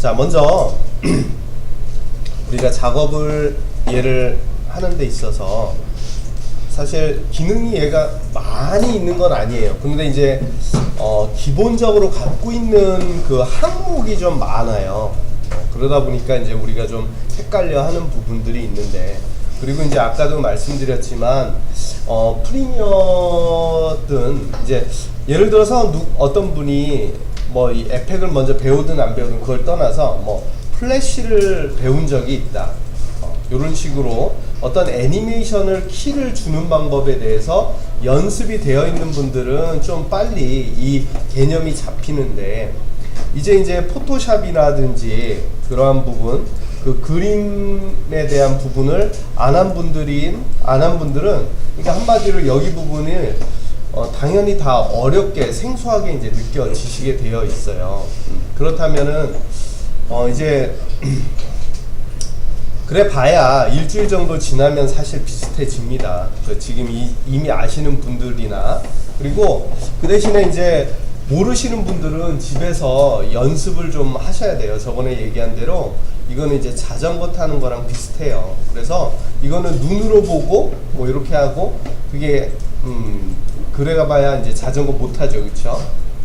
자, 먼저 우리가 작업을 얘를 하는 데 있어서 사실 기능이 얘가 많이 있는 건 아니에요. 근데 이제 기본적으로 갖고 있는 그 항목이 좀 많아요. 그러다 보니까 이제 우리가 좀 헷갈려 하는 부분들이 있는데, 그리고 이제 아까도 말씀드렸지만 프리미어든 이제 예를 들어서 어떤 분이 뭐 이 에펙을 먼저 배우든 안 배우든 그걸 떠나서 뭐 플래시를 배운 적이 있다, 이런 식으로 어떤 애니메이션을 키를 주는 방법에 대해서 연습이 되어 있는 분들은 좀 빨리 이 개념이 잡히는데, 이제 포토샵이라든지 그러한 부분, 그 그림에 대한 부분을 안 한 분들은, 그러니까 한마디로 여기 부분을 당연히 다 어렵게 생소하게 이제 느껴지시게 되어 있어요. 그렇다면은 이제 그래 봐야 일주일 정도 지나면 사실 비슷해집니다. 지금 이미 아시는 분들이나, 그리고 그 대신에 이제 모르시는 분들은 집에서 연습을 좀 하셔야 돼요. 저번에 얘기한 대로 이거는 이제 자전거 타는 거랑 비슷해요. 그래서 이거는 눈으로 보고 뭐 이렇게 하고, 그게 그래가 봐야 이제 자전거 못 타죠, 그렇죠?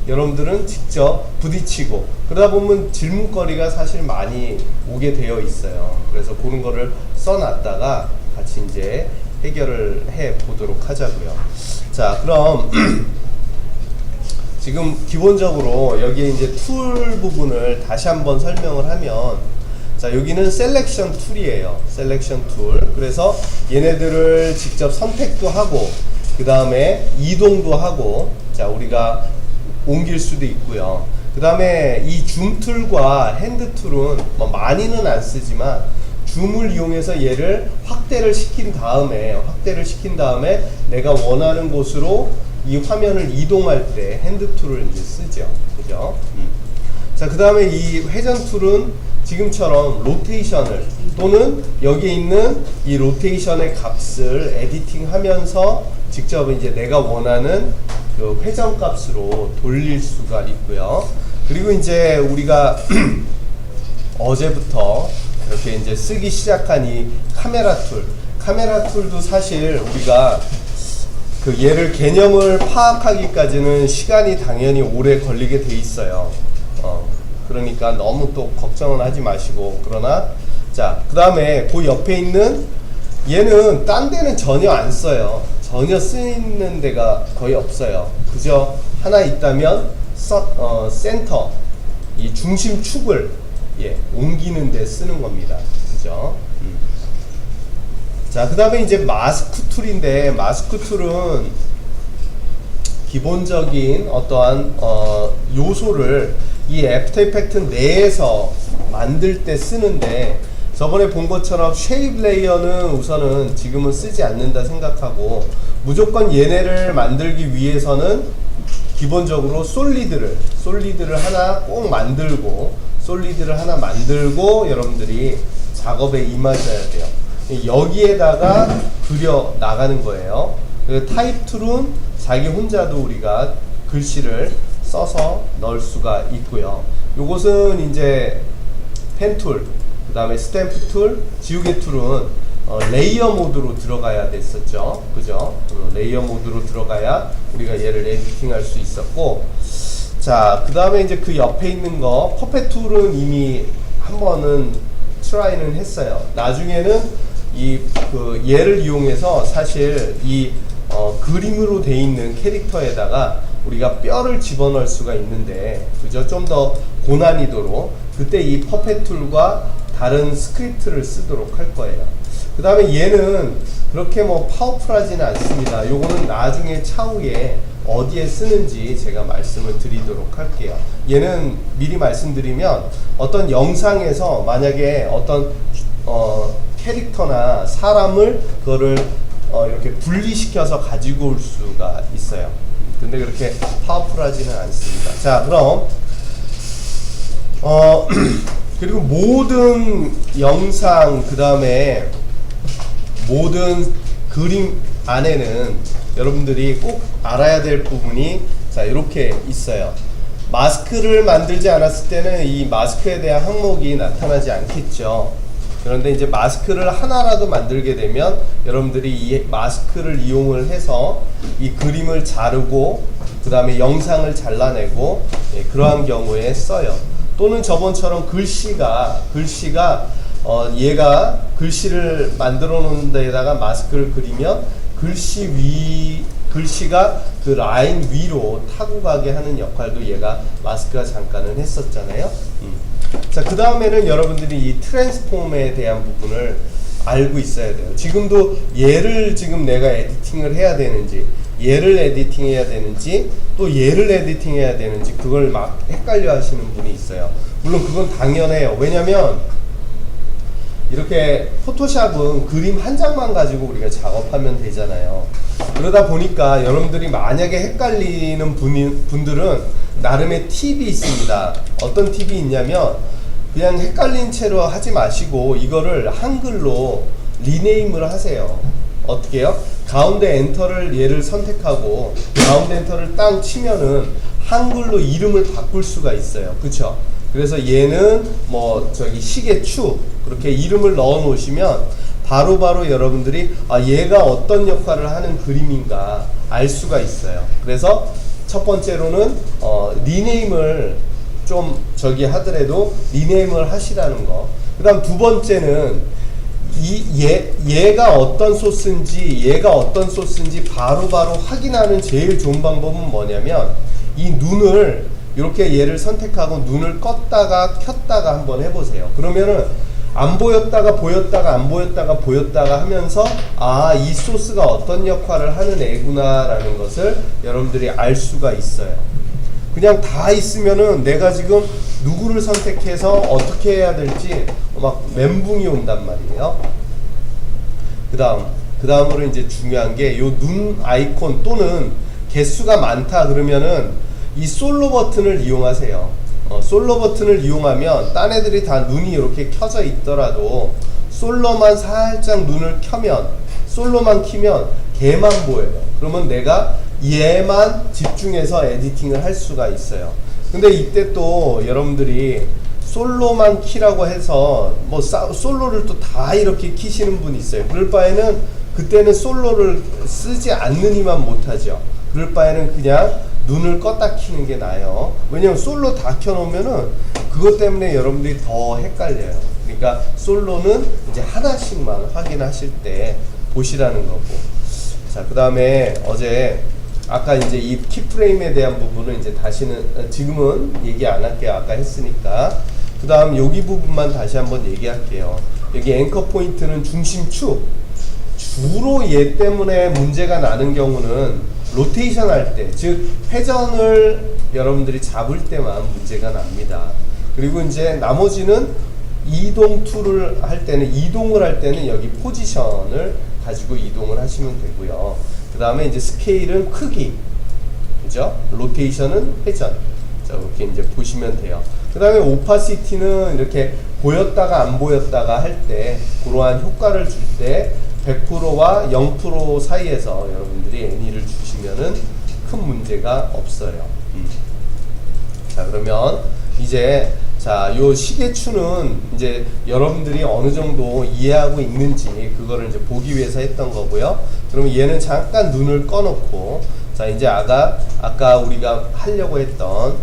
여러분들은 직접 부딪히고 그러다 보면 질문거리가 사실 많이 오게 되어 있어요. 그래서 그런 거를 써놨다가 같이 이제 해결을 해 보도록 하자고요. 자, 그럼 지금 기본적으로 여기에 이제 툴 부분을 다시 한번 설명을 하면, 자, 여기는 셀렉션 툴이에요. 셀렉션 툴. 그래서 얘네들을 직접 선택도 하고 그 다음에 이동도 하고, 자, 우리가 옮길 수도 있고요. 그 다음에 이 줌 툴과 핸드 툴은 뭐 많이는 안 쓰지만 줌을 이용해서 얘를 확대를 시킨 다음에 내가 원하는 곳으로 이 화면을 이동할 때 핸드 툴을 이제 쓰죠. 그죠? 자, 그 다음에 이 회전 툴은 지금처럼 로테이션을, 또는 여기에 있는 이 로테이션의 값을 에디팅 하면서 직접 이제 내가 원하는 그 회전 값으로 돌릴 수가 있고요. 그리고 이제 우리가 어제부터 이렇게 이제 쓰기 시작한 이 카메라 툴도 사실 우리가 그 얘를 개념을 파악하기까지는 시간이 당연히 오래 걸리게 돼 있어요. 그러니까 너무 또 걱정은 하지 마시고, 그러나 자, 그 다음에 그 옆에 있는 얘는 딴 데는 전혀 안 써요. 전혀 쓰이는 데가 거의 없어요. 그저 하나 있다면 센터, 이 중심축을 옮기는 데 쓰는 겁니다. 그죠? 자, 그 다음에 이제 마스크 툴인데, 마스크 툴은 기본적인 어떠한 요소를 이 애프터 이펙트 내에서 만들 때 쓰는데, 저번에 본 것처럼 쉐입 레이어는 우선은 지금은 쓰지 않는다 생각하고, 무조건 얘네를 만들기 위해서는 기본적으로 솔리드를 하나 꼭 만들고, 여러분들이 작업에 임하셔야 돼요. 여기에다가 그려 나가는 거예요. 타입 툴은 자기 혼자도 우리가 글씨를 써서 넣을 수가 있고요. 요것은 이제 펜 툴, 그 다음에 스탬프 툴, 지우개 툴은 레이어 모드로 들어가야 됐었죠. 그죠? 레이어 모드로 들어가야 우리가 얘를 에디팅 할 수 있었고, 자, 그 다음에 이제 그 옆에 있는 거, 퍼펫 툴은 이미 한 번은 트라이는 했어요. 나중에는 얘를 이용해서 사실 이 그림으로 돼 있는 캐릭터에다가 우리가 뼈를 집어넣을 수가 있는데, 그죠? 좀 더 고난이도로 그때 이 퍼펫 툴과 다른 스크립트를 쓰도록 할 거예요. 그 다음에 얘는 그렇게 뭐 파워풀하지는 않습니다. 요거는 나중에 차후에 어디에 쓰는지 제가 말씀을 드리도록 할게요. 얘는 미리 말씀드리면, 어떤 영상에서 만약에 어떤 캐릭터나 사람을 그거를 이렇게 분리시켜서 가지고 올 수가 있어요. 근데 그렇게 파워풀하지는 않습니다. 자, 그럼 그리고 모든 영상, 그 다음에 모든 그림 안에는 여러분들이 꼭 알아야 될 부분이 자, 이렇게 있어요. 마스크를 만들지 않았을 때는 이 마스크에 대한 항목이 나타나지 않겠죠. 그런데 이제 마스크를 하나라도 만들게 되면 여러분들이 이 마스크를 이용을 해서 이 그림을 자르고 그 다음에 영상을 잘라내고 그러한 경우에 써요. 또는 저번처럼 글씨가 얘가 글씨를 만들어 놓은 데에다가 마스크를 그리면 글씨가 그 라인 위로 타고 가게 하는 역할도 얘가 마스크가 잠깐은 했었잖아요. 자, 그 다음에는 여러분들이 이 트랜스폼에 대한 부분을 알고 있어야 돼요. 지금도 얘를 지금 내가 에디팅을 해야 되는지, 얘를 에디팅해야 되는지, 또 얘를 에디팅해야 되는지 그걸 막 헷갈려 하시는 분이 있어요. 물론 그건 당연해요. 왜냐면 이렇게 포토샵은 그림 한 장만 가지고 우리가 작업하면 되잖아요. 그러다 보니까 여러분들이 만약에 헷갈리는 분들은 나름의 팁이 있습니다. 어떤 팁이 있냐면 그냥 헷갈린 채로 하지 마시고 이거를 한글로 리네임을 하세요. 어떻게 해요? 가운데 엔터를 얘를 선택하고 가운데 엔터를 땅 치면은 한글로 이름을 바꿀 수가 있어요. 그쵸? 그래서 얘는 뭐 저기 시계추 그렇게 이름을 넣어 놓으시면 바로바로 여러분들이 얘가 어떤 역할을 하는 그림인가 알 수가 있어요. 그래서 첫 번째로는 리네임을 좀 저기 하더라도 리네임을 하시라는 거. 그 다음 두 번째는 얘가 어떤 소스인지 바로바로 확인하는 제일 좋은 방법은 뭐냐면 이 눈을 이렇게 얘를 선택하고 눈을 껐다가 켰다가 한번 해보세요. 그러면은 안 보였다가 보였다가 안 보였다가 보였다가 하면서 이 소스가 어떤 역할을 하는 애구나 라는 것을 여러분들이 알 수가 있어요. 그냥 다 있으면은 내가 지금 누구를 선택해서 어떻게 해야 될지 막 멘붕이 온단 말이에요. 그 다음으로 이제 중요한 게 요 눈 아이콘 또는 개수가 많다 그러면은 이 솔로 버튼을 이용하세요. 솔로 버튼을 이용하면 딴 애들이 다 눈이 이렇게 켜져 있더라도 솔로만 살짝 눈을 켜면 솔로만 키면 걔만 보여요. 그러면 내가 얘만 집중해서 에디팅을 할 수가 있어요. 근데 이때 또 여러분들이 솔로만 키라고 해서 뭐 솔로를 또 다 이렇게 키시는 분이 있어요. 그럴 바에는 그때는 솔로를 쓰지 않느니만 못하죠. 그럴 바에는 그냥 눈을 껐다 키는 게 나아요. 왜냐면 솔로 다 켜놓으면은 그것 때문에 여러분들이 더 헷갈려요. 그러니까 솔로는 이제 하나씩만 확인하실 때 보시라는 거고. 자, 그 다음에 어제 아까 이제 이 키프레임에 대한 부분은 이제 다시는 지금은 얘기 안 할게요. 아까 했으니까. 그 다음 여기 부분만 다시 한번 얘기할게요. 여기 앵커 포인트는 중심축. 주로 얘 때문에 문제가 나는 경우는 로테이션 할 때, 즉 회전을 여러분들이 잡을 때만 문제가 납니다. 그리고 이제 나머지는 이동을 할 때는 여기 포지션을 가지고 이동을 하시면 되고요. 그 다음에 이제 스케일은 크기, 그죠? 로테이션은 회전. 자, 이렇게 이제 보시면 돼요. 그 다음에 오파시티는 이렇게 보였다가 안 보였다가 할 때 그러한 효과를 줄 때 100%와 0% 사이에서 여러분들이 애니를 주시면은 큰 문제가 없어요. 자, 그러면 이제 요 시계추는 이제 여러분들이 어느 정도 이해하고 있는지 그거를 이제 보기 위해서 했던 거고요. 그러면 얘는 잠깐 눈을 꺼놓고 자, 이제 아까 우리가 하려고 했던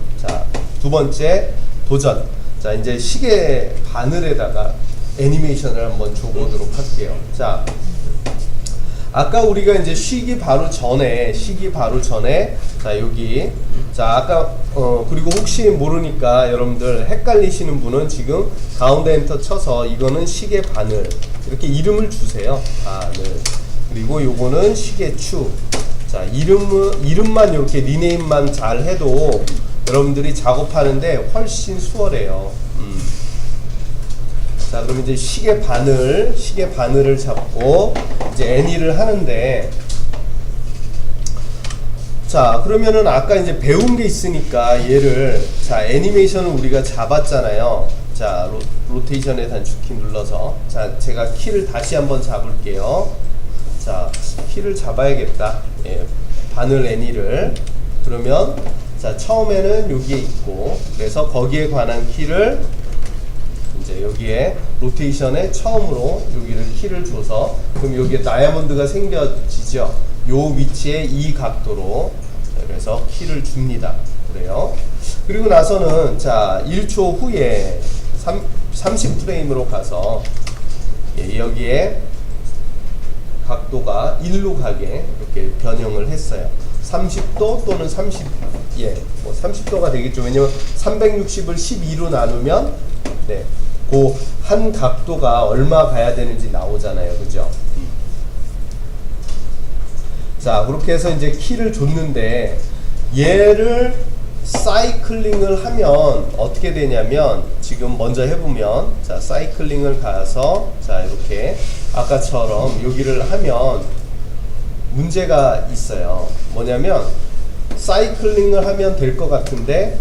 두 번째 도전. 자, 이제 시계 바늘에다가 애니메이션을 한번 줘보도록 할게요. 자, 아까 우리가 이제 쉬기 바로 전에 자, 여기 아까 그리고 혹시 모르니까 여러분들 헷갈리시는 분은 지금 가운데 엔터 쳐서 이거는 시계 바늘 이렇게 이름을 주세요. 바늘. 그리고 요거는 시계추. 자, 이름만 이렇게 리네임만 잘 해도 여러분들이 작업하는데 훨씬 수월해요. 자, 그럼 이제 시계 바늘을 잡고 이제 애니를 하는데, 자, 그러면은 아까 이제 배운 게 있으니까 얘를 애니메이션을 우리가 잡았잖아요. 자, 로테이션의 단축키 눌러서 제가 키를 다시 한번 잡을게요. 자, 키를 잡아야겠다. 바늘 애니를. 그러면 자, 처음에는 여기에 있고, 그래서 거기에 관한 키를 이제 여기에 로테이션에 처음으로 여기를 키를 줘서, 그럼 여기에 다이아몬드가 생겨지죠. 요 위치에 이 각도로, 그래서 키를 줍니다. 그래요. 그리고 나서는 자 1초 후에 30프레임으로 가서 여기에 각도가 1로 가게 이렇게 변형을 했어요. 30도 또는 30도가 되겠죠. 왜냐면 360을 12로 나누면 네, 그 한 각도가 얼마 가야 되는지 나오잖아요. 그죠? 자, 그렇게 해서 이제 키를 줬는데 얘를 사이클링을 하면 어떻게 되냐면, 지금 먼저 해보면, 자, 사이클링을 가서, 자, 이렇게 아까처럼 여기를 하면 문제가 있어요. 뭐냐면, 사이클링을 하면 될 것 같은데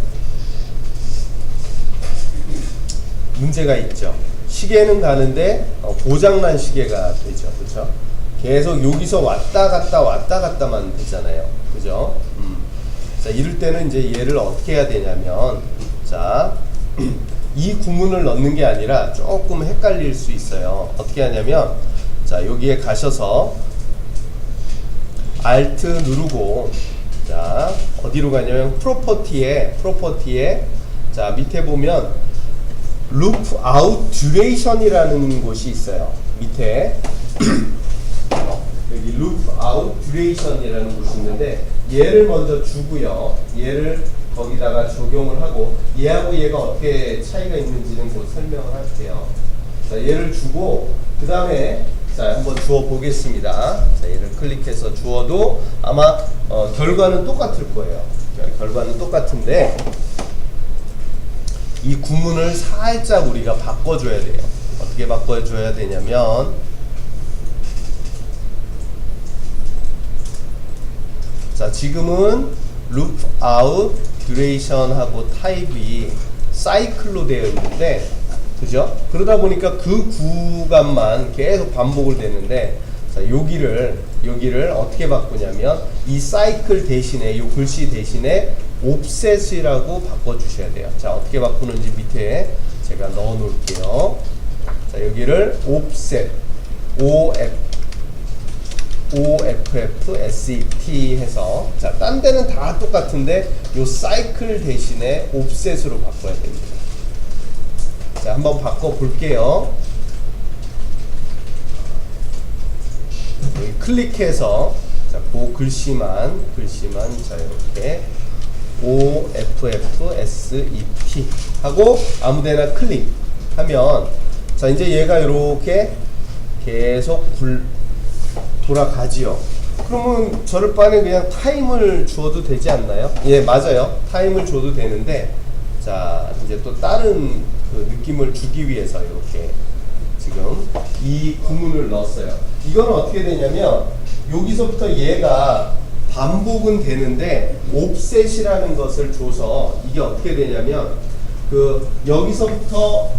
문제가 있죠. 시계는 가는데 고장난 시계가 되죠. 그렇죠? 계속 여기서 왔다 갔다만 되잖아요. 그죠? 자, 이럴 때는 이제 얘를 어떻게 해야 되냐면, 자, 이 구문을 넣는 게 아니라 조금 헷갈릴 수 있어요. 어떻게 하냐면, 자, 여기에 가셔서 Alt 누르고, 자, 어디로 가냐면 프로퍼티에 자, 밑에 보면 Loop Out Duration이라는 곳이 있어요. 밑에 여기 Loop Out Duration이라는 곳이 있는데, 얘를 먼저 주고요. 얘를 거기다가 적용을 하고, 얘하고 얘가 어떻게 차이가 있는지는 곧 설명을 할게요. 자, 얘를 주고 그 다음에 자, 한번 주어 보겠습니다. 자, 얘를 클릭해서 주어도 아마 결과는 똑같을 거예요. 결과는 똑같은데 이 구문을 살짝 우리가 바꿔줘야 돼요. 어떻게 바꿔줘야 되냐면, 자, 지금은 loop out duration하고 타입이 사이클로 되어 있는데, 그죠? 그러다 보니까 그 구간만 계속 반복을 되는데, 자, 여기를 어떻게 바꾸냐면, 이 사이클 대신에, 이 글씨 대신에 offset이라고 바꿔주셔야 돼요. 자, 어떻게 바꾸는지 밑에 제가 넣어 놓을게요. 자, 여기를 offset, OFFSET 해서, 자, 딴 데는 다 똑같은데 요 사이클 대신에 offset으로 바꿔야 됩니다. 자, 한번 바꿔 볼게요. 여기 클릭해서, 자, 그 글씨만 자, 이렇게 OFFSET 하고 아무데나 클릭하면, 자, 이제 얘가 이렇게 계속 돌아가지요. 그러면 저럴 바에 그냥 타임을 주어도 되지 않나요? 예, 맞아요. 타임을 줘도 되는데, 자, 이제 또 다른 그 느낌을 주기 위해서 이렇게 지금 이 구문을 넣었어요. 이거는 어떻게 되냐면, 여기서부터 얘가 반복은 되는데 옵셋이라는 것을 줘서 이게 어떻게 되냐면, 그 여기서부터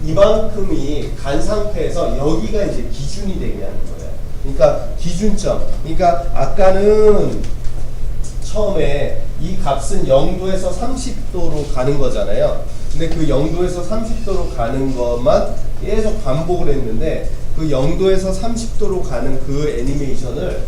이만큼이 간 상태에서 여기가 이제 기준이 되게 하는 거예요. 그러니까 기준점. 그러니까 아까는 처음에 이 값은 0도에서 30도로 가는 거잖아요. 근데 그 0도에서 30도로 가는 것만 계속 반복을 했는데, 그 0도에서 30도로 가는 그 애니메이션을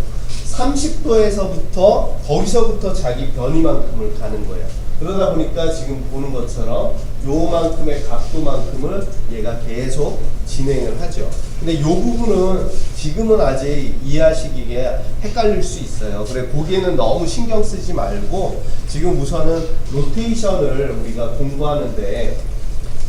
30도에서부터 거기서부터 자기 변이만큼을 가는 거예요. 그러다 보니까 지금 보는 것처럼 요만큼의 각도만큼을 얘가 계속 진행을 하죠. 근데 요 부분은 지금은 아직 이해하시기에 헷갈릴 수 있어요. 그래, 거기에는 너무 신경 쓰지 말고, 지금 우선은 로테이션을 우리가 공부하는데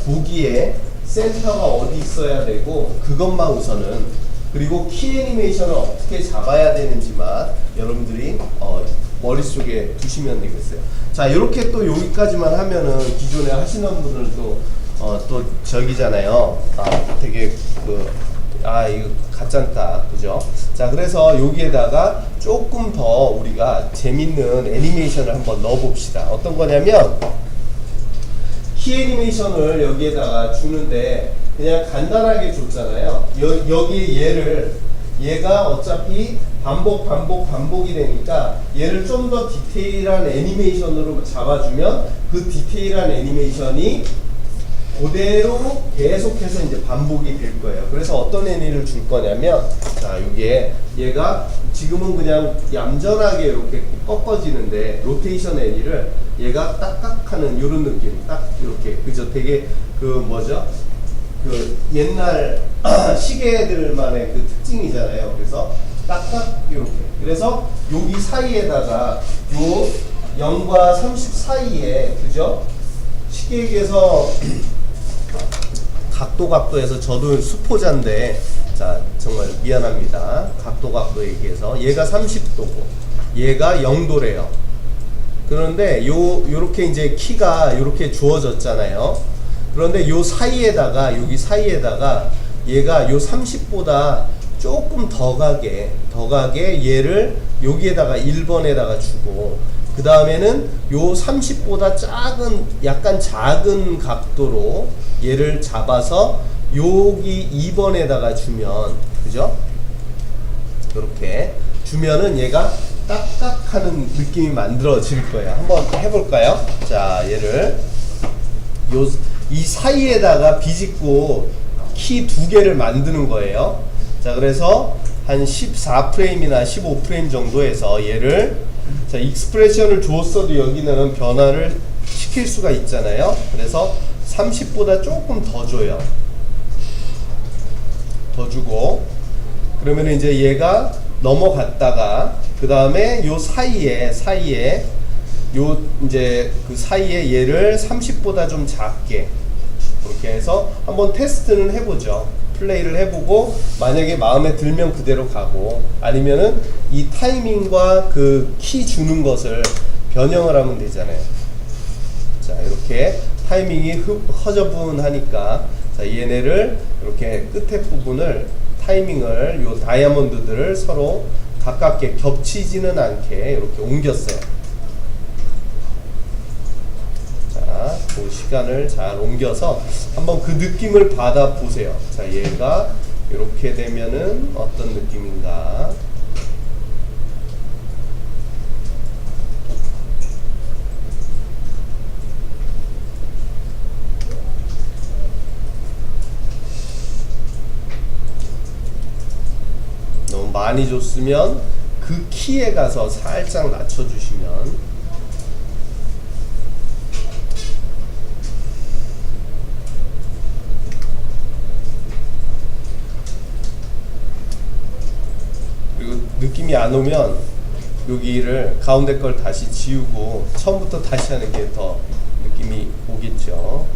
거기에 센터가 어디 있어야 되고, 그것만 우선은, 그리고 키 애니메이션을 어떻게 잡아야 되는지만 여러분들이 머릿속에 두시면 되겠어요. 자, 이렇게 또 여기까지만 하면은 기존에 하시는 분들도 또 저기잖아요. 되게 이거 가짠다, 그죠? 자, 그래서 여기에다가 조금 더 우리가 재밌는 애니메이션을 한번 넣어 봅시다. 어떤 거냐면, 키 애니메이션을 여기에다가 주는데 그냥 간단하게 줬잖아요. 여기에 얘가 어차피 반복이 되니까 얘를 좀 더 디테일한 애니메이션으로 잡아주면 그 디테일한 애니메이션이 그대로 계속해서 이제 반복이 될 거예요. 그래서 어떤 애니를 줄 거냐면, 자, 이게 얘가 지금은 그냥 얌전하게 이렇게 꺾어지는데 로테이션 애니를 얘가 딱딱하는 이런 느낌, 딱 이렇게, 그죠? 되게 그 뭐죠? 그 옛날 시계들만의 그 특징이잖아요. 그래서 딱딱 이렇게. 그래서 여기 사이에다가 요 0과 30 사이에, 그죠? 시계에서 각도에서 저도 수포자인데, 자, 정말 미안합니다. 각도 얘기해서 얘가 30도고 얘가 0도래요. 그런데 요렇게 이제 키가 요렇게 주어졌잖아요. 그런데 요 사이에다가, 여기 사이에다가 얘가 요 30보다 조금 더 가게 얘를 여기에다가 1번에다가 주고, 그 다음에는 요 30보다 약간 작은 각도로 얘를 잡아서 여기 2번에다가 주면, 그죠? 이렇게 주면은 얘가 딱딱하는 느낌이 만들어질 거예요. 한번 해볼까요? 자, 얘를 이 사이에다가 비집고 키 2개를 만드는 거예요. 자, 그래서 한 14프레임이나 15프레임 정도에서 얘를, 자, 익스프레션을 줬어도 여기는 변화를 시킬 수가 있잖아요. 그래서 30보다 조금 더 줘요. 더 주고, 그러면 이제 얘가 넘어갔다가 그 다음에 요 사이에 요 이제 그 사이에 얘를 30보다 좀 작게 그렇게 해서 한번 테스트는 해보죠. 플레이를 해보고 만약에 마음에 들면 그대로 가고, 아니면은 이 타이밍과 그 키 주는 것을 변형을 하면 되잖아요. 자, 이렇게 타이밍이 허저분하니까, 자, 얘네를 이렇게 끝에 부분을 타이밍을 요 다이아몬드들을 서로 가깝게 겹치지는 않게 이렇게 옮겼어요. 자, 그 시간을 잘 옮겨서 한번 그 느낌을 받아 보세요. 자, 얘가 이렇게 되면은 어떤 느낌인가? 너무 많이 줬으면 그 키에 가서 살짝 낮춰주시면, 그리고 느낌이 안 오면 여기를 가운데 걸 다시 지우고 처음부터 다시 하는 게 더 느낌이 오겠죠.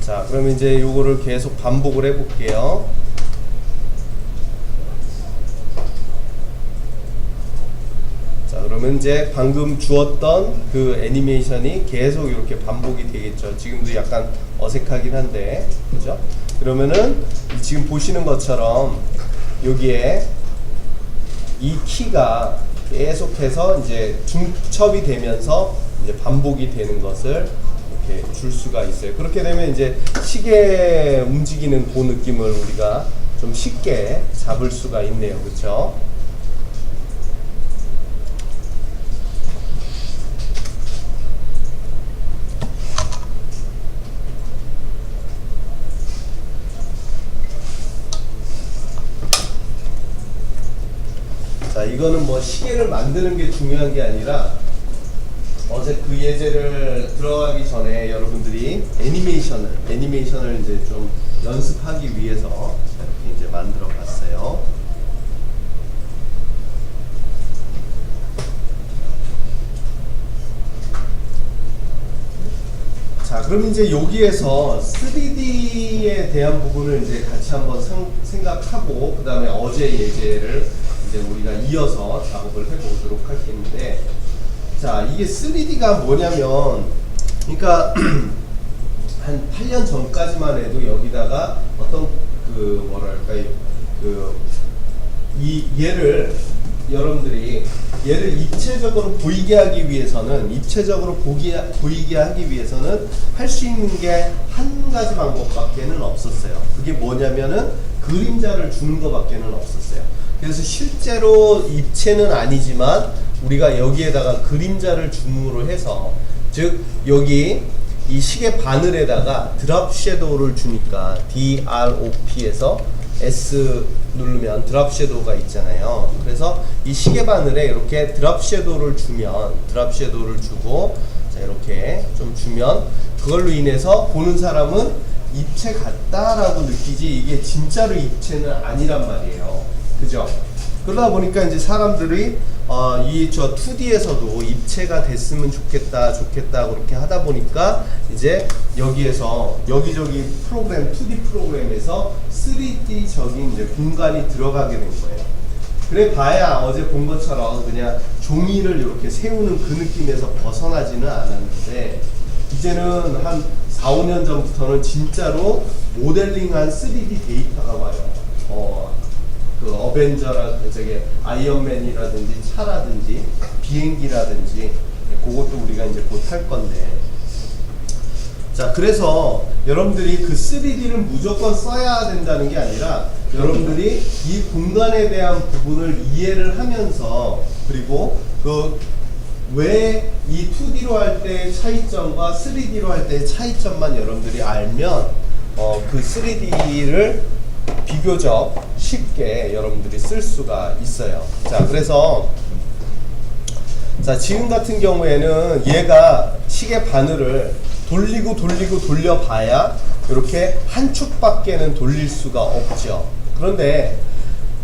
자, 그럼 이제 요거를 계속 반복을 해볼게요. 자, 그러면 이제 방금 주었던 그 애니메이션이 계속 이렇게 반복이 되겠죠. 지금도 약간 어색하긴 한데, 그죠? 그러면은 지금 보시는 것처럼 여기에 이 키가 계속해서 이제 중첩이 되면서 이제 반복이 되는 것을 이렇게 줄 수가 있어요. 그렇게 되면 이제 시계 움직이는 그 느낌을 우리가 좀 쉽게 잡을 수가 있네요. 그렇죠? 자, 이거는 뭐 시계를 만드는 게 중요한 게 아니라 어제 그 예제를 들어가기 전에 여러분들이 애니메이션을 이제 좀 연습하기 위해서 이렇게 이제 만들어 봤어요. 자, 그럼 이제 여기에서 3D에 대한 부분을 이제 같이 한번 생각하고, 그 다음에 어제 예제를 이제 우리가 이어서 작업을 해보도록 할 텐데, 자, 이게 3D가 뭐냐면, 그러니까 한 8년 전까지만 해도 여기다가 어떤 그 뭐랄까 얘를 여러분들이 얘를 입체적으로 보이게 하기 위해서는 보이게 하기 위해서는 할 수 있는 게 한 가지 방법밖에는 없었어요. 그게 뭐냐면은 그림자를 주는 것밖에는 없었어요. 그래서 실제로 입체는 아니지만 우리가 여기에다가 그림자를 줌으로 해서, 즉 여기 이 시계 바늘에다가 드롭 섀도우를 주니까 DROP에서 S 누르면 드롭 섀도우가 있잖아요. 그래서 이 시계 바늘에 이렇게 드롭 섀도우를 주고, 자, 이렇게 좀 주면 그걸로 인해서 보는 사람은 입체 같다라고 느끼지 이게 진짜로 입체는 아니란 말이에요. 그죠? 그러다 보니까 이제 사람들이 이 저 2D에서도 입체가 됐으면 좋겠다 그렇게 하다 보니까 이제 여기에서 여기저기 프로그램 2D 프로그램에서 3D적인 이제 공간이 들어가게 된 거예요. 그래 봐야 어제 본 것처럼 그냥 종이를 이렇게 세우는 그 느낌에서 벗어나지는 않았는데, 이제는 한 4, 5년 전부터는 진짜로 모델링한 3D 데이터가 와요. 그 저기 아이언맨이라든지 차라든지 비행기라든지 그것도 우리가 이제 곧 할 건데, 자, 그래서 여러분들이 그 3D를 무조건 써야 된다는 게 아니라 여러분들이 이 공간에 대한 부분을 이해를 하면서, 그리고 그 왜 이 2D로 할 때의 차이점과 3D로 할 때의 차이점만 여러분들이 알면 그 3D를 비교적 쉽게 여러분들이 쓸 수가 있어요. 자, 그래서 자, 지금 같은 경우에는 얘가 시계 바늘을 돌리고 돌려봐야 이렇게 한 축밖에는 돌릴 수가 없죠. 그런데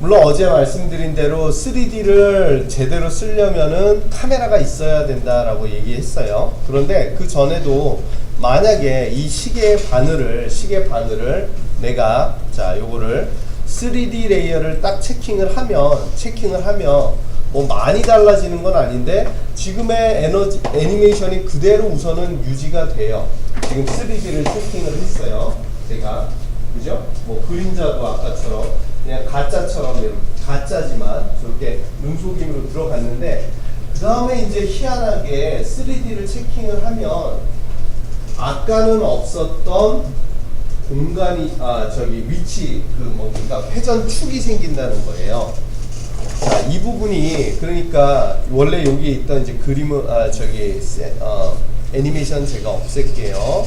물론 어제 말씀드린 대로 3D를 제대로 쓰려면은 카메라가 있어야 된다라고 얘기했어요. 그런데 그 전에도 만약에 이 시계 바늘을 내가 자, 요거를 3D 레이어를 딱 체킹을 하면 뭐 많이 달라지는 건 아닌데 지금의 애니메이션이 그대로 우선은 유지가 돼요. 지금 3D를 체킹을 했어요. 제가. 그죠? 뭐 그림자도 아까처럼 그냥 가짜처럼 이렇게 가짜지만 저렇게 눈속임으로 들어갔는데, 그 다음에 이제 희한하게 3D를 체킹을 하면 아까는 없었던 공간이 위치 그러니까 회전축이 생긴다는 거예요. 자, 이 부분이 그러니까 원래 여기 있던 이제 애니메이션 제가 없앨게요.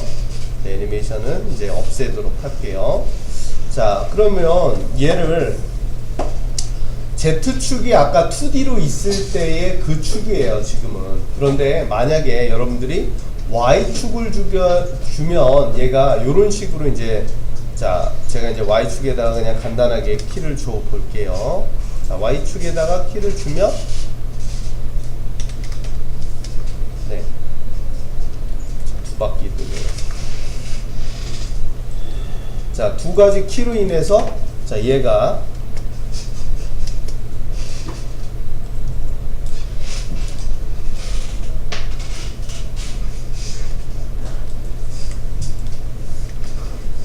네, 애니메이션은 이제 없애도록 할게요. 자, 그러면 얘를 Z축이 아까 2D로 있을 때의 그 축이에요, 지금은. 그런데 만약에 여러분들이 Y축을 주면 얘가 이런 식으로 이제, 자, 제가 이제 Y축에다가 그냥 간단하게 키를 줘 볼게요. 자, Y축에다가 키를 주면, 네. 두 바퀴 돌려요. 자, 두 가지 키로 인해서, 자, 얘가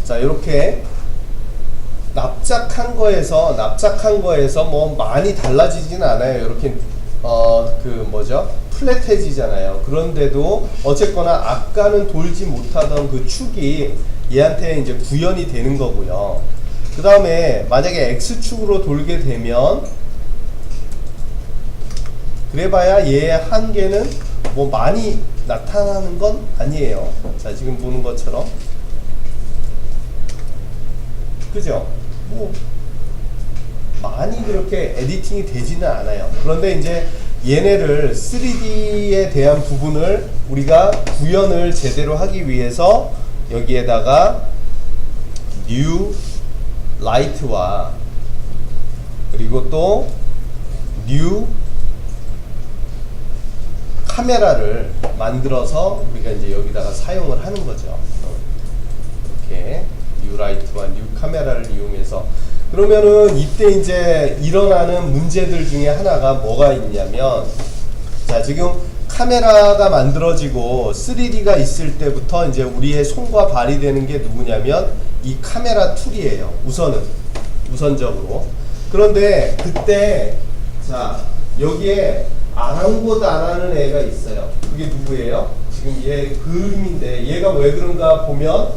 자, 이렇게 납작한 거에서 뭐 많이 달라지진 않아요. 이렇게 플랫해지잖아요. 그런데도 어쨌거나 아까는 돌지 못하던 그 축이 얘한테 이제 구현이 되는 거고요. 그 다음에 만약에 X축으로 돌게 되면 그래봐야 얘의 한계는 뭐 많이 나타나는 건 아니에요. 자, 지금 보는 것처럼, 그죠? 뭐 많이 그렇게 에디팅이 되지는 않아요. 그런데 이제 얘네를 3D에 대한 부분을 우리가 구현을 제대로 하기 위해서 여기에다가 new light와 그리고 또 new 카메라를 만들어서 우리가 이제 여기다가 사용을 하는 거죠. 이렇게 new light와 new 카메라를 이용해서 그러면은 이때 이제 일어나는 문제들 중에 하나가 뭐가 있냐면 자 지금 카메라가 만들어지고 3D가 있을 때부터 이제 우리의 손과 발이 되는 게 누구냐면 이 카메라 툴이에요. 우선적으로. 그런데 그때 자 여기에 아랑곳 안 하는 애가 있어요. 그게 누구예요? 지금 얘 그림인데 얘가 왜 그런가 보면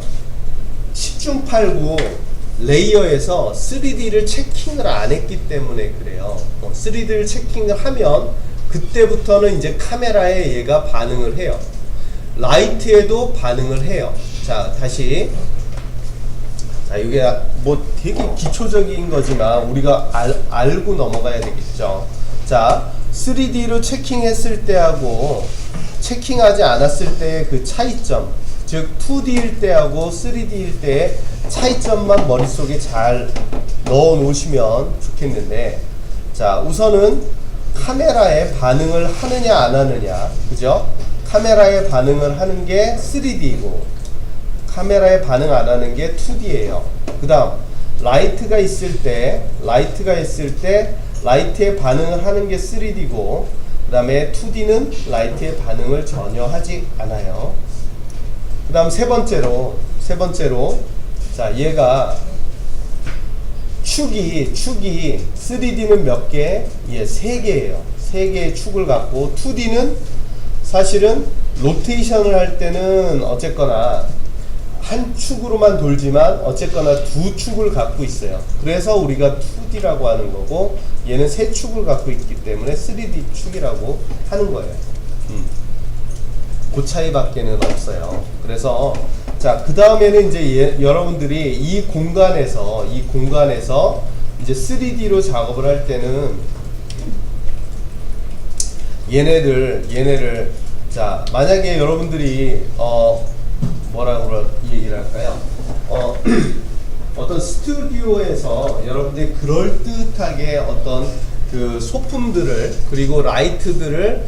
10중8구 레이어에서 3D를 체킹을 안 했기 때문에 그래요. 3D를 체킹을 하면 그때부터는 이제 카메라에 얘가 반응을 해요. 라이트에도 반응을 해요. 자 다시 자 이게 뭐 되게 기초적인 거지만 우리가 알고 넘어가야 되겠죠. 자 3D로 체킹했을 때하고 체킹하지 않았을 때의 그 차이점, 즉 2D일 때하고 3D일 때의 차이점만 머릿속에 잘 넣어 놓으시면 좋겠는데 자 우선은 카메라에 반응을 하느냐 안 하느냐, 그죠? 카메라에 반응을 하는 게 3D이고 카메라에 반응 안 하는 게 2D예요. 그 다음 라이트가 있을 때 라이트에 반응을 하는 게 3D고 그 다음에 2D는 라이트에 반응을 전혀 하지 않아요. 그 다음 세 번째로 자 얘가 축이 3D는 몇 개? 예, 3개예요. 3개의 축을 갖고 2D는 사실은 로테이션을 할 때는 어쨌거나 한 축으로만 돌지만 어쨌거나 두 축을 갖고 있어요. 그래서 우리가 2D라고 하는 거고 얘는 세 축을 갖고 있기 때문에 3D 축이라고 하는 거예요. 그 차이밖에는 없어요. 그래서 자 그 다음에는 이제 여러분들이 이 공간에서 이제 3D로 작업을 할 때는 얘네를 자 만약에 여러분들이 뭐라고 얘기를 할까요? 어떤 스튜디오에서 여러분들이 그럴듯하게 어떤 그 소품들을 그리고 라이트들을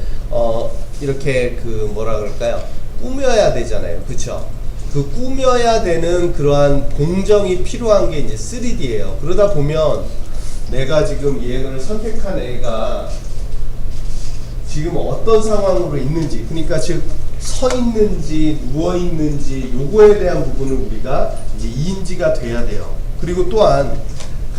이렇게 그 뭐라 그럴까요? 꾸며야 되잖아요. 그쵸? 그 꾸며야 되는 그러한 공정이 필요한 게 이제 3D예요. 그러다 보면 내가 지금 얘를 선택한 애가 지금 어떤 상황으로 있는지, 그러니까 즉 서 있는지 누워 있는지 요거에 대한 부분을 우리가 이제 인지가 돼야 돼요. 그리고 또한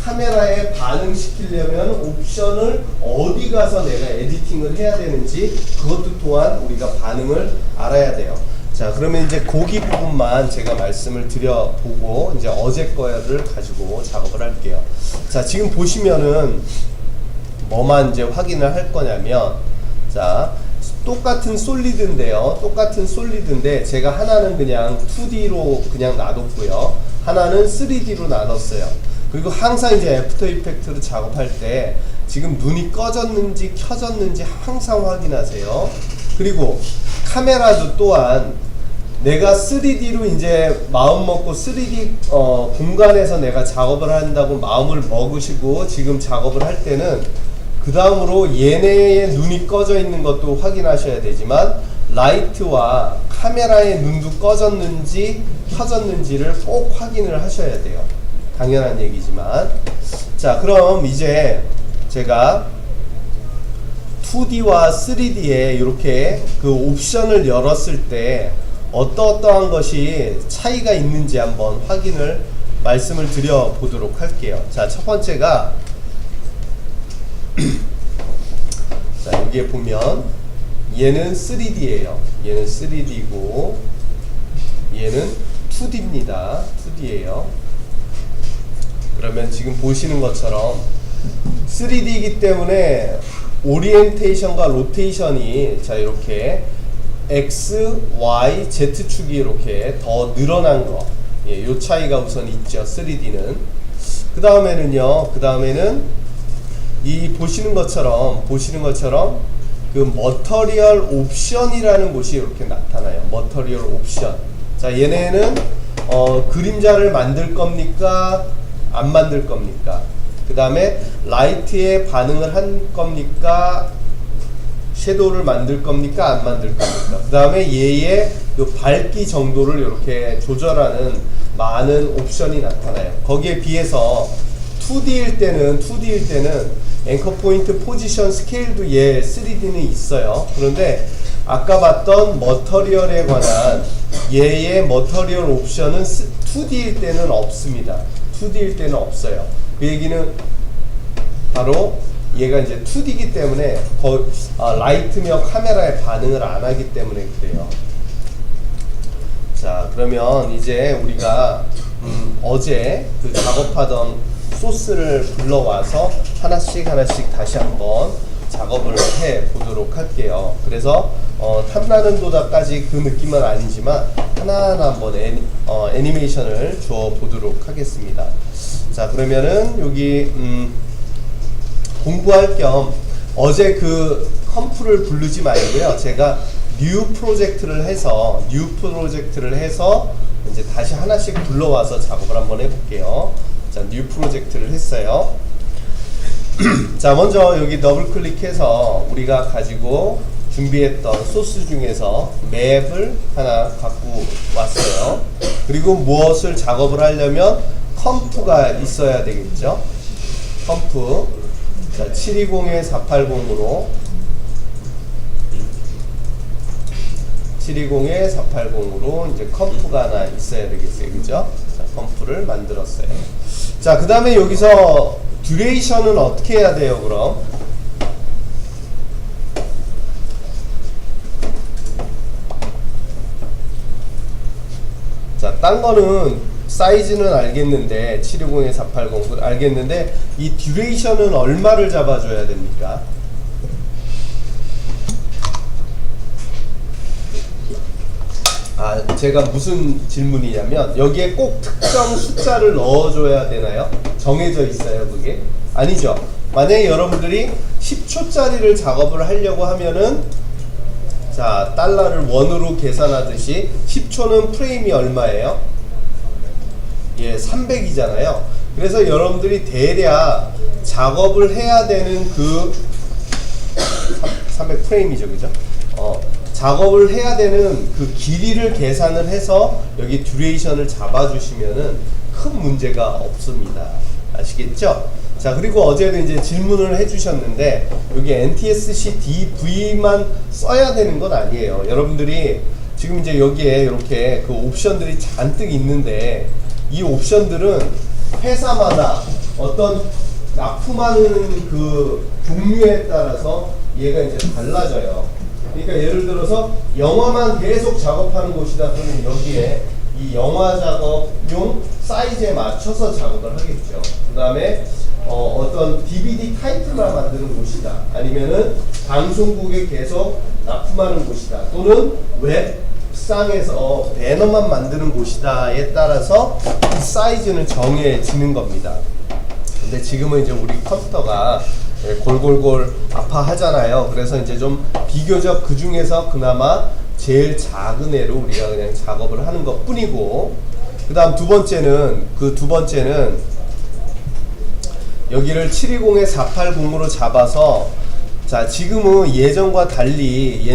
카메라에 반응시키려면 옵션을 어디 가서 내가 에디팅을 해야 되는지 그것도 또한 우리가 반응을 알아야 돼요. 자 그러면 이제 거기 부분만 제가 말씀을 드려보고 이제 어제 거를 가지고 작업을 할게요. 자 지금 보시면은 뭐만 이제 확인을 할 거냐면 자 똑같은 솔리드인데 제가 하나는 그냥 2D로 그냥 놔뒀고요. 하나는 3D로 나눴어요. 그리고 항상 이제 애프터 이펙트로 작업할 때 지금 눈이 꺼졌는지 켜졌는지 항상 확인하세요. 그리고 카메라도 또한 내가 3D로 이제 마음 먹고 3D 공간에서 내가 작업을 한다고 마음을 먹으시고 지금 작업을 할 때는 그 다음으로 얘네의 눈이 꺼져 있는 것도 확인하셔야 되지만 라이트와 카메라의 눈도 꺼졌는지 켜졌는지를 꼭 확인을 하셔야 돼요. 당연한 얘기지만 자 그럼 이제 제가 2D와 3D에 이렇게 그 옵션을 열었을 때 어떠한 것이 차이가 있는지 한번 말씀을 드려 보도록 할게요. 자 첫 번째가 자 여기에 보면 얘는 3D예요. 얘는 3D고 얘는 2D입니다. 2D예요. 그러면 지금 보시는 것처럼 3D이기 때문에 오리엔테이션과 로테이션이 자 이렇게 X, Y, Z축이 이렇게 더 늘어난 거, 예, 요 차이가 우선 있죠. 3D는. 그 다음에는 이 보시는 것처럼 그 머터리얼 옵션이라는 곳이 이렇게 나타나요. 머터리얼 옵션. 자, 얘네는 그림자를 만들 겁니까? 안 만들 겁니까? 그 다음에 라이트에 반응을 한 겁니까? 섀도우를 만들 겁니까? 안 만들 겁니까? 그 다음에 얘의 그 밝기 정도를 이렇게 조절하는 많은 옵션이 나타나요. 거기에 비해서 2D일 때는 앵커 포인트 포지션 스케일도 얘 3D는 있어요. 그런데 아까 봤던 머터리얼에 관한 얘의 머터리얼 옵션은 2D일 때는 없습니다. 2D일 때는 없어요. 그 얘기는 바로 얘가 이제 2D이기 때문에 라이트며 카메라에 반응을 안 하기 때문에 그래요. 자, 그러면 이제 우리가 어제 그 작업하던 소스를 불러와서 하나씩 다시 한번 작업을 해 보도록 할게요. 그래서 탐나는 도다까지 그 느낌은 아니지만 하나하나 한번 애니메이션을 주어 보도록 하겠습니다. 자, 그러면은 여기 공부할 겸 어제 그 컴프를 부르지 말고요. 제가 뉴 프로젝트를 해서 이제 다시 하나씩 불러와서 작업을 한번 해볼게요. 자, 뉴 프로젝트를 했어요. 자, 먼저 여기 더블 클릭해서 우리가 가지고 준비했던 소스 중에서 맵을 하나 갖고 왔어요. 그리고 무엇을 작업을 하려면 컴프가 있어야 되겠죠. 컴프. 자, 720에 480으로 이제 컴프가 하나 있어야 되겠어요. 그죠? 자, 컴프를 만들었어요. 자, 그 다음에 여기서 듀레이션은 어떻게 해야 돼요, 그럼? 자, 딴 거는 사이즈는 알겠는데 720에 480 알겠는데 이 듀레이션은 얼마를 잡아줘야 됩니까? 제가 무슨 질문이냐면 여기에 꼭 특정 숫자를 넣어줘야 되나요? 정해져 있어요, 그게? 아니죠. 만약에 여러분들이 10초짜리를 작업을 하려고 하면은 자, 달러를 원으로 계산하듯이 10초는 프레임이 얼마예요? 예, 300이잖아요. 그래서 여러분들이 대략 작업을 해야 되는 그 300 프레임이죠, 그죠? 작업을 해야 되는 그 길이를 계산을 해서 여기 듀레이션을 잡아주시면은 큰 문제가 없습니다. 아시겠죠? 자, 그리고 어제도 이제 질문을 해주셨는데 여기 NTSC DV만 써야 되는 건 아니에요. 여러분들이 지금 이제 여기에 이렇게 그 옵션들이 잔뜩 있는데 이 옵션들은 회사마다 어떤 납품하는 그 종류에 따라서 얘가 이제 달라져요. 그러니까 예를 들어서 영화만 계속 작업하는 곳이다 그러면 여기에 이 영화 작업용 사이즈에 맞춰서 작업을 하겠죠. 그 다음에 어떤 DVD 타이틀만 만드는 곳이다, 아니면은 방송국에 계속 납품하는 곳이다, 또는 웹상에서 배너만 만드는 곳이다에 따라서 이 사이즈는 정해지는 겁니다. 근데 지금은 이제 우리 컴퓨터가 골골골 아파하잖아요. 그래서 이제 좀 비교적 그 중에서 그나마 제일 작은 애로 우리가 그냥 작업을 하는 것 뿐이고, 그 다음 두 번째는 여기를 720에 480으로 잡아서 자, 지금은 예전과 달리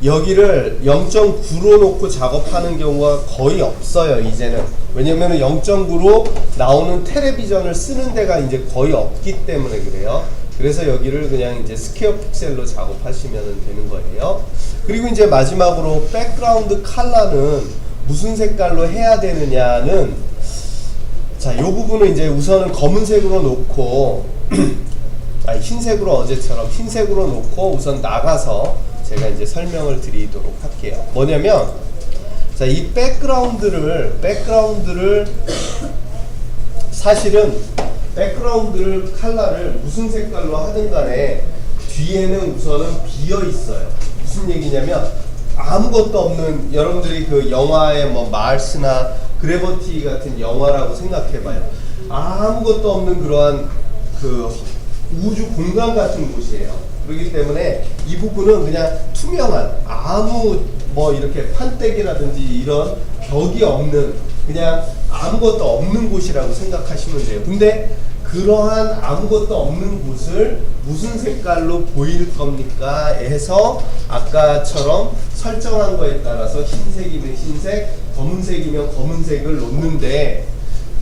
여기를 0.9로 놓고 작업하는 경우가 거의 없어요, 이제는. 왜냐면 0.9로 나오는 텔레비전을 쓰는 데가 이제 거의 없기 때문에 그래요. 그래서 여기를 그냥 이제 스퀘어 픽셀로 작업하시면 되는 거예요. 그리고 이제 마지막으로 백그라운드 컬러는 무슨 색깔로 해야 되느냐는, 자, 요 부분은 이제 우선은 검은색으로 놓고 흰색으로 어제처럼 흰색으로 놓고 우선 나가서 제가 이제 설명을 드리도록 할게요. 뭐냐면, 자, 이 백그라운드를 사실은 백그라운드를 컬러를 무슨 색깔로 하든 간에 뒤에는 우선은 비어 있어요. 무슨 얘기냐면 아무것도 없는, 여러분들이 그 영화의 뭐 마르스나 그래버티 같은 영화라고 생각해봐요. 아무것도 없는 그러한 그 우주 공간 같은 곳이에요. 그렇기 때문에 이 부분은 그냥 투명한 아무 뭐 이렇게 판때기라든지 이런 벽이 없는 그냥 아무것도 없는 곳이라고 생각하시면 돼요. 근데 그러한 아무것도 없는 곳을 무슨 색깔로 보일 겁니까? 해서 아까처럼 설정한 거에 따라서 흰색이면 흰색, 검은색이면 검은색을 놓는데,